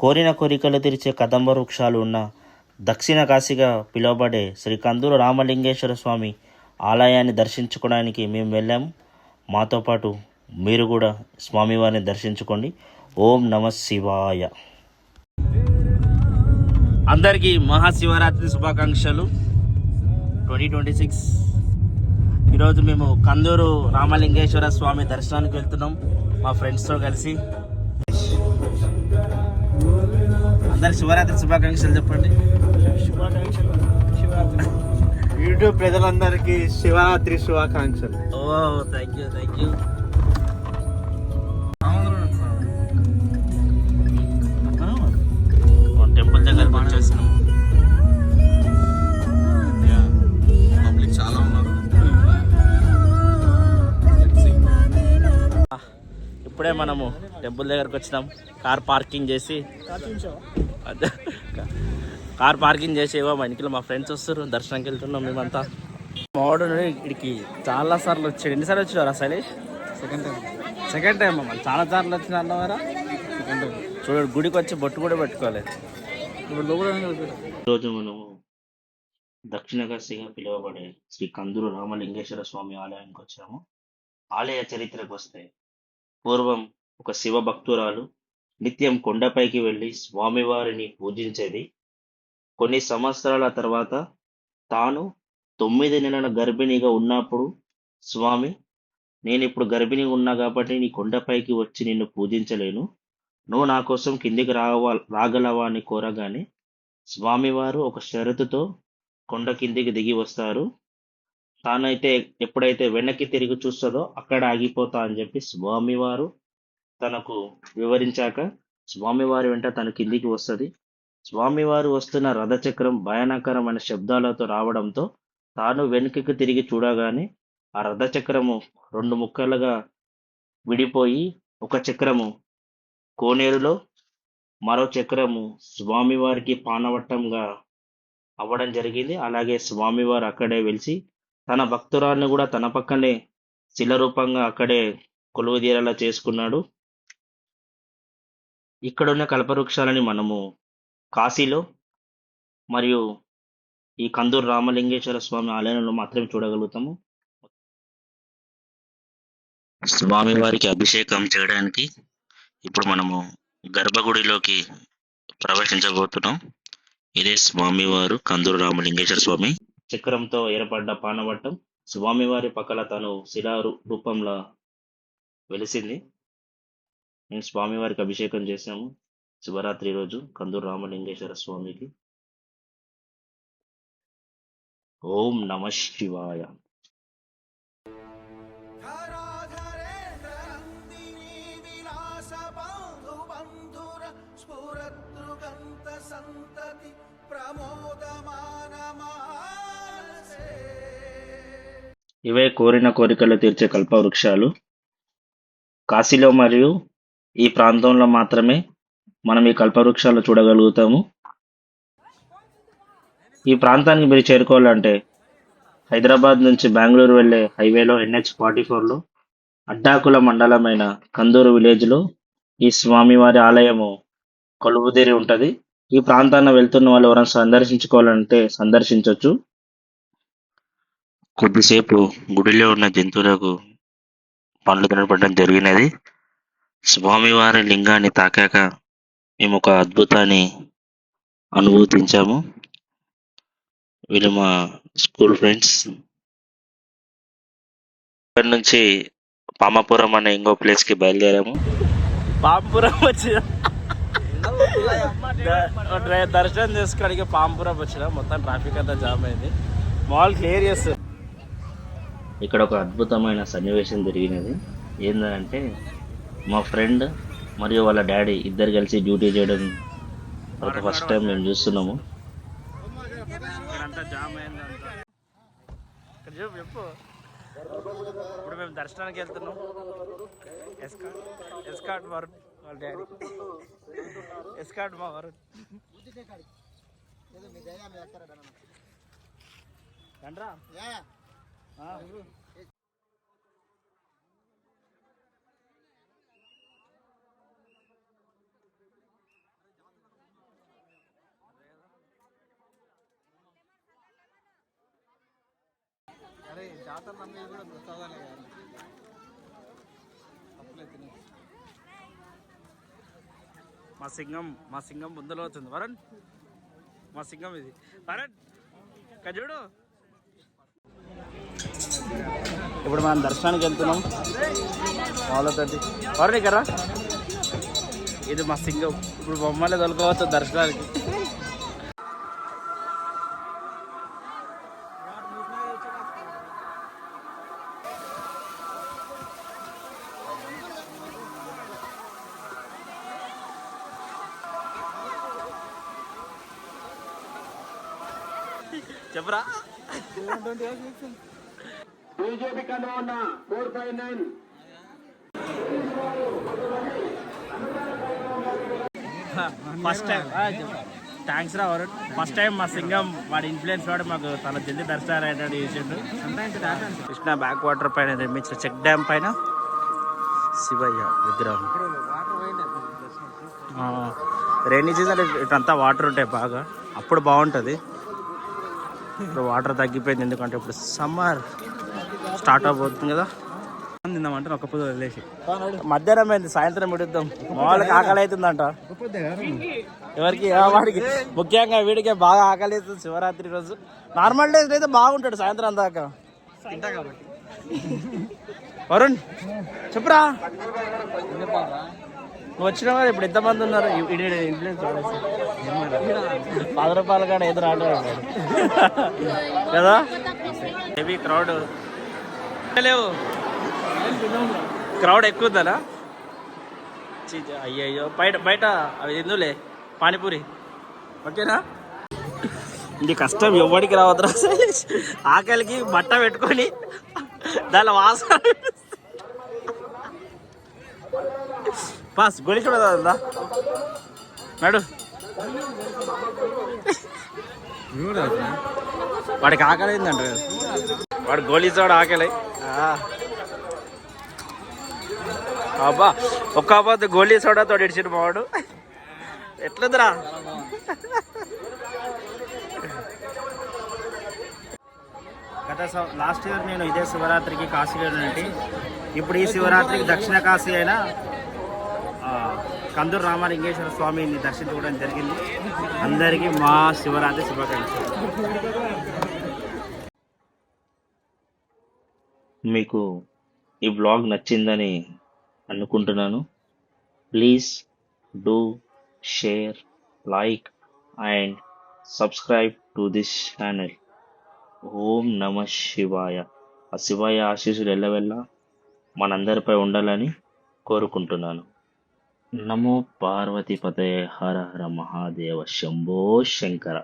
కోరిన కోరికలు తీర్చే కదంబ వృక్షాలు ఉన్న దక్షిణ కాశీగా పిలువబడే శ్రీ కందూరు రామలింగేశ్వర స్వామి ఆలయాన్ని దర్శించుకోవడానికి మేము వెళ్ళాము. మాతో పాటు మీరు కూడా స్వామివారిని దర్శించుకోండి. ఓం నమ శివాయ. అందరికీ మహాశివరాత్రి శుభాకాంక్షలు. 2026 ఈరోజు మేము కందూరు రామలింగేశ్వర స్వామి దర్శనానికి వెళ్తున్నాం మా ఫ్రెండ్స్తో కలిసి. అందరికి శివరాత్రి శుభాకాంక్షలు చెప్పండి. యూట్యూబ్ ప్రజలందరికీ శివరాత్రి శుభాకాంక్షలు. Thank you. టెంపుల్ దగ్గరకు వచ్చేసినాం. చాలా ఉన్నారు. ఇప్పుడే మనము టెంపుల్ దగ్గరకు వచ్చినాం. కార్ పార్కింగ్ చేసి ఏవో మా ఇంటికి మా ఫ్రెండ్స్ వస్తారు. దర్శనంకి వెళ్తున్నాం మేమంతా. మావాడు ఇక్కడికి చాలా సార్లు వచ్చాడు. ఎన్నిసార్లు వచ్చారా శైలేష్? సెకండ్ టైం అమ్మ. చాలా సార్లు వచ్చిన అన్నవారా. చూడండి, గుడికి వచ్చి బొట్టు కూడా పెట్టుకోవాలి. ఈరోజు మనము దక్షిణ కాశీగా పిలువబడే శ్రీ కందూరు రామలింగేశ్వర స్వామి ఆలయానికి వచ్చాము. ఆలయ చరిత్రకు వస్తే, పూర్వం ఒక శివ భక్తురాలు నిత్యం కొండపైకి వెళ్ళి స్వామివారిని పూజించేది. కొన్ని సంవత్సరాల తర్వాత తాను 9 నెలల గర్భిణిగా ఉన్నప్పుడు, స్వామి, నేను ఇప్పుడు గర్భిణి ఉన్నా కాబట్టి నీ కొండపైకి వచ్చి నిన్ను పూజించలేను, నువ్వు నా కోసం కిందికి రాగలవా అని కోరగానే స్వామివారు ఒక షరతుతో కొండ కిందికి దిగి వస్తారు. తానైతే ఎప్పుడైతే వెనక్కి తిరిగి చూస్తుందో అక్కడ ఆగిపోతా అని చెప్పి స్వామివారు తనకు వివరించాక స్వామివారి వెంట తన కిందికి వస్తుంది. స్వామివారు వస్తున్న రథచక్రం భయానకరమైన శబ్దాలతో రావడంతో తాను వెనుకకి తిరిగి చూడగానే ఆ రథచక్రము 2 ముక్కలుగా విడిపోయి, ఒక చక్రము కోనేరులో, మరో చక్రము స్వామివారికి పానవట్టంగా అవ్వడం జరిగింది. అలాగే స్వామివారు అక్కడే వెలిసి తన భక్తురాలను కూడా తన పక్కనే శిలరూపంగా అక్కడే కొలువుదీరేలా చేసుకున్నాడు. ఇక్కడున్న కల్పవృక్షాలని మనము కాశీలో మరియు ఈ కందూరు రామలింగేశ్వర స్వామి ఆలయంలో మాత్రమే చూడగలుగుతాము. స్వామివారికి అభిషేకం చేయడానికి ఇప్పుడు మనము గర్భగుడిలోకి ప్రవేశించబోతున్నాం. ఇదే స్వామివారు కందూరు రామలింగేశ్వర స్వామి. చక్రంతో ఏర్పడ్డ పానవట్టం స్వామివారి పక్కల తను శిలా రూపంలో వెలిసింది. మేము స్వామివారికి అభిషేకం చేశాము శివరాత్రి రోజు కందూరు రామలింగేశ్వర స్వామికి. ఓం నమ శివాయ. ఇవే కోరిన కోరికలు తీర్చే కల్పవృక్షాలు. కాశీలో మరియు ఈ ప్రాంతంలో మాత్రమే మనం ఈ కల్పవృక్షాలు చూడగలుగుతాము. ఈ ప్రాంతానికి మీరు చేరుకోవాలంటే హైదరాబాద్ నుంచి బెంగళూరు వెళ్ళే హైవేలో NH44లో అడ్డాకుల మండలమైన కందూరు విలేజ్లో ఈ స్వామివారి ఆలయము కొలువుదీరి ఉంటుంది. ఈ ప్రాంతాన్ని వెళ్తున్న వాళ్ళు ఎవరైనా సందర్శించుకోవాలంటే సందర్శించవచ్చు. కొద్దిసేపు గుడిలో ఉన్న జంతువులకు పండ్లు తినపడడం జరిగినది. స్వామివారి లింగాన్ని తాకాక మేము ఒక అద్భుతాన్ని అనుభూతించాము. వీళ్ళు మా స్కూల్ ఫ్రెండ్స్. ఇక్కడ నుంచి పామాపురం అనే ఇంకో ప్లేస్కి బయలుదేరాము. పాంపురం వచ్చిన దర్శనం చేసుకోవడానికి పాంపురం వచ్చిన మొత్తం ట్రాఫిక్ అంతా జామ్ అయింది. మాల్ క్లియర్ చేస్తారు. ఇక్కడ ఒక అద్భుతమైన సన్నివేశం జరిగినది. ఏంటంటే, మా ఫ్రెండ్ మరియు వాళ్ళ డాడీ ఇద్దరు కలిసి డ్యూటీ చేయడం ఫస్ట్ టైం మేము చూస్తున్నాము. ఇప్పుడు మేము దర్శనానికి వెళ్తున్నాం. ఎస్కాట్ వరుణ్ వాళ్ళ డాడీ. ఎస్కాట్ మా వరుణ్. రండ్రా. మా సింగం ముందులో అవుతుంది వరుణ్. మా సింగం ఇది వరుణ్ ఇక్కడ చూడు. ఇప్పుడు మనం దర్శనానికి వెళ్తున్నాం వాళ్ళతోటి. వరుణ్ ఇక్కడ ఇది మా సింగం. ఇప్పుడు బొమ్మలే తొలకోవచ్చు దర్శనానికి. చెప్పరా బీజేపీ కన్నా ఉన్న 459 ఫస్ట్ టైం. థ్యాంక్స్ రా వరుణ్. ఫస్ట్ టైం మా సింగం వాడి ఇన్ఫ్లుయెన్స్ వాడు మాకు తన జల్దీ దర్శనాలు అయ్యేటట్టు చేసిండు. కృష్ణా బ్యాక్ వాటర్ పైన నిర్మించిన చెక్ డ్యామ్ పైన శివయ్య విగ్రహం. రైనీ సీజన్ ఇటంతా వాటర్ ఉంటాయి బాగా, అప్పుడు బాగుంటుంది. ఇప్పుడు వాటర్ తగ్గిపోయింది ఎందుకంటే ఇప్పుడు సమ్మర్ స్టార్ట్ అవబోతుంది కదా. తిందామంటే ఒక పొద్దు వదిలేసి మధ్యాహ్నం అయింది, సాయంత్రం విడుద్దాం. మామూలుగా ఆకలి అవుతుందంట ఎవరికి, వాడికి ముఖ్యంగా వీడికే బాగా ఆకలి అవుతుంది శివరాత్రి రోజు. నార్మల్ డేస్ అయితే బాగుంటాడు సాయంత్రం దాకా. వరుణ్ చెప్పురా, నువ్వు వచ్చినావు కదా, ఇప్పుడు ఎంతమంది ఉన్నారు ఇన్ఫ్లుయెన్స్ 10 రూపాయల కాడ ఎదురు ఆటో కదా. హెవీ క్రౌడ్ లేవు, క్రౌడ్ ఎక్కువ ఉందా? అయ్యయ్యో బయట బయట అవి ఎందులే పానీపూరి ఓకేనా. ఇది కష్టం ఎవరికి రావద్దురా. ఆకలికి బట్ట పెట్టుకొని దాని వాసన పాస్ గొలి చూడదా మేడం. వాడికి ఆకలి అయిందంట, వాడు గోళీ చోడ ఆకలి. అబ్బా ఒక్క అబ్బాయి గోళీ సోడాతో ఇడిచిడు మావాడు. ఎట్లుందిరా? లాస్ట్ ఇయర్ నేను ఇదే శివరాత్రికి కాశీలో నుండి, ఇప్పుడు ఈ శివరాత్రికి దక్షిణ కాశీ అయిన కందూరు రామలింగేశ్వర స్వామిని దర్శించుకోవడం జరిగింది. అందరికీ మా శివరాత్రి శుభాకాంక్షలు. మీకు ఈ బ్లాగ్ నచ్చిందని అనుకుంటున్నాను. Please do share, like and subscribe to this channel. ఓం నమ శివాయ. ఆ శివాయ ఆశీస్సులు ఎల్లవెల్ల మనందరిపై ఉండాలని కోరుకుంటున్నాను. నమో పార్వతీపతయే. హర హర మహాదేవ శంభో శంకర.